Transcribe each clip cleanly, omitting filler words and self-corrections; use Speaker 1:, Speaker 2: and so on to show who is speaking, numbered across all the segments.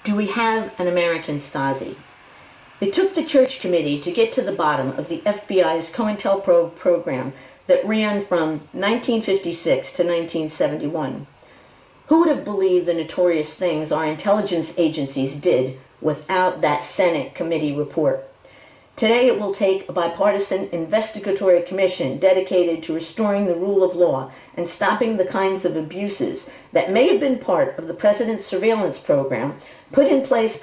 Speaker 1: Do we have an American Stasi? It took the Church Committee to get to the bottom of the FBI's COINTELPRO program that ran from 1956 to 1971. Who would have believed the notorious things our intelligence agencies did without that Senate committee report? Today it will take a bipartisan investigatory commission dedicated to restoring the rule of law and stopping the kinds of abuses that may have been part of the president's surveillance program put in place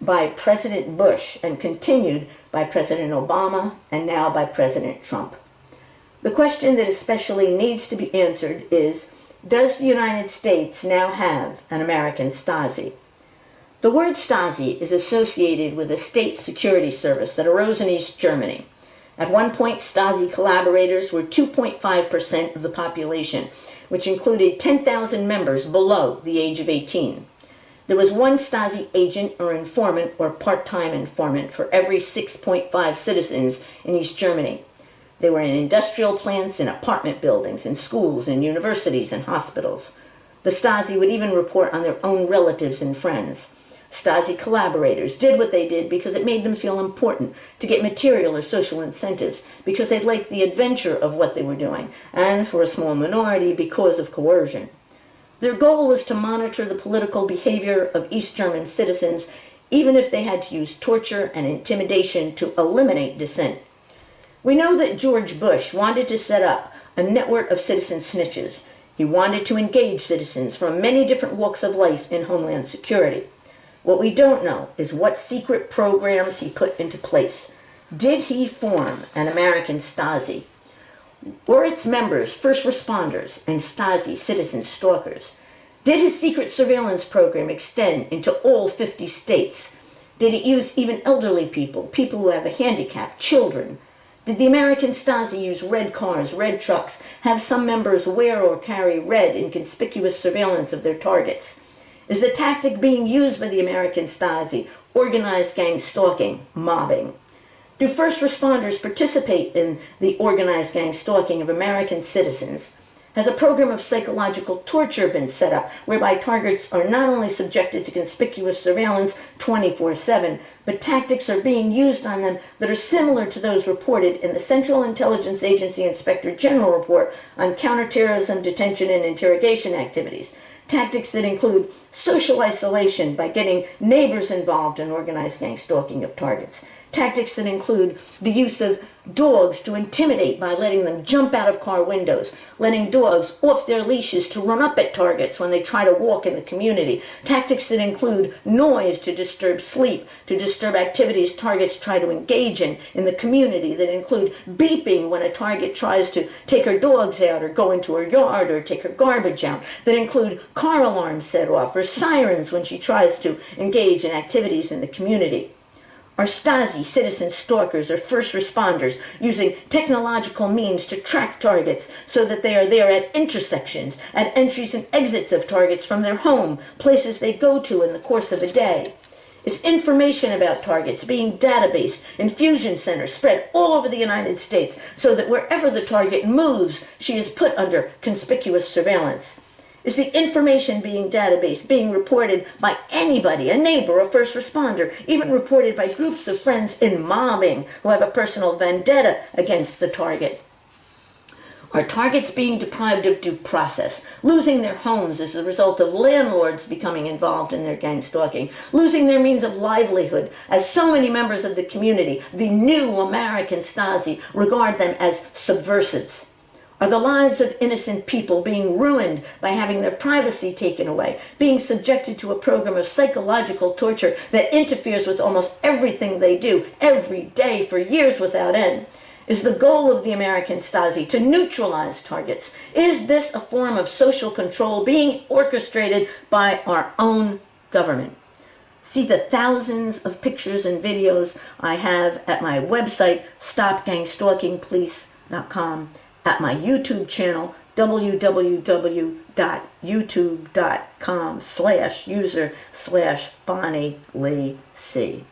Speaker 1: by President Bush and continued by President Obama and now by President Trump. The question that especially needs to be answered is, does the United States now have an American Stasi? The word Stasi is associated with a state security service that arose in East Germany. At one point, Stasi collaborators were 2.5% of the population, which included 10,000 members below the age of 18. There was one Stasi agent or informant or part-time informant for every 6.5 citizens in East Germany. They were in industrial plants, in apartment buildings, in schools, in universities, and hospitals. The Stasi would even report on their own relatives and friends. Stasi collaborators did what they did because it made them feel important, to get material or social incentives, because they liked the adventure of what they were doing, and for a small minority, because of coercion. Their goal was to monitor the political behavior of East German citizens, even if they had to use torture and intimidation to eliminate dissent. We know that George Bush wanted to set up a network of citizen snitches. He wanted to engage citizens from many different walks of life in Homeland Security. What we don't know is what secret programs he put into place. Did he form an American Stasi? Were its members first responders and Stasi citizen stalkers? Did his secret surveillance program extend into all 50 states? Did it use even elderly people, people who have a handicap, children? Did the American Stasi use red cars, red trucks, have some members wear or carry red in conspicuous surveillance of their targets? Is the tactic being used by the American Stasi organized gang stalking, mobbing? Do first responders participate in the organized gang stalking of American citizens? Has a program of psychological torture been set up whereby targets are not only subjected to conspicuous surveillance 24/7, but tactics are being used on them that are similar to those reported in the Central Intelligence Agency Inspector General report on counterterrorism, detention, and interrogation activities? Tactics that include social isolation by getting neighbors involved in organized gang stalking of targets. Tactics that include the use of dogs to intimidate by letting them jump out of car windows, letting dogs off their leashes to run up at targets when they try to walk in the community. Tactics that include noise to disturb sleep, to disturb activities targets try to engage in the community, that include beeping when a target tries to take her dogs out or go into her yard or take her garbage out, that include car alarms set off or sirens when she tries to engage in activities in the community. Are Stasi citizen stalkers or first responders using technological means to track targets so that they are there at intersections, at entries and exits of targets from their home, places they go to in the course of a day? Is information about targets being databased in fusion centers spread all over the United States so that wherever the target moves, she is put under conspicuous surveillance? Is the information being databased being reported by anybody, a neighbor, a first responder, even reported by groups of friends in mobbing who have a personal vendetta against the target? Are targets being deprived of due process, losing their homes as a result of landlords becoming involved in their gang stalking, losing their means of livelihood, as so many members of the community, the new American Stasi, regard them as subversives? Are the lives of innocent people being ruined by having their privacy taken away, being subjected to a program of psychological torture that interferes with almost everything they do every day for years without end? Is the goal of the American Stasi to neutralize targets? Is this a form of social control being orchestrated by our own government? See the thousands of pictures and videos I have at my website, stopgangstalkingpolice.com, at my YouTube channel, www.youtube.com/user/Bonnie Lee C.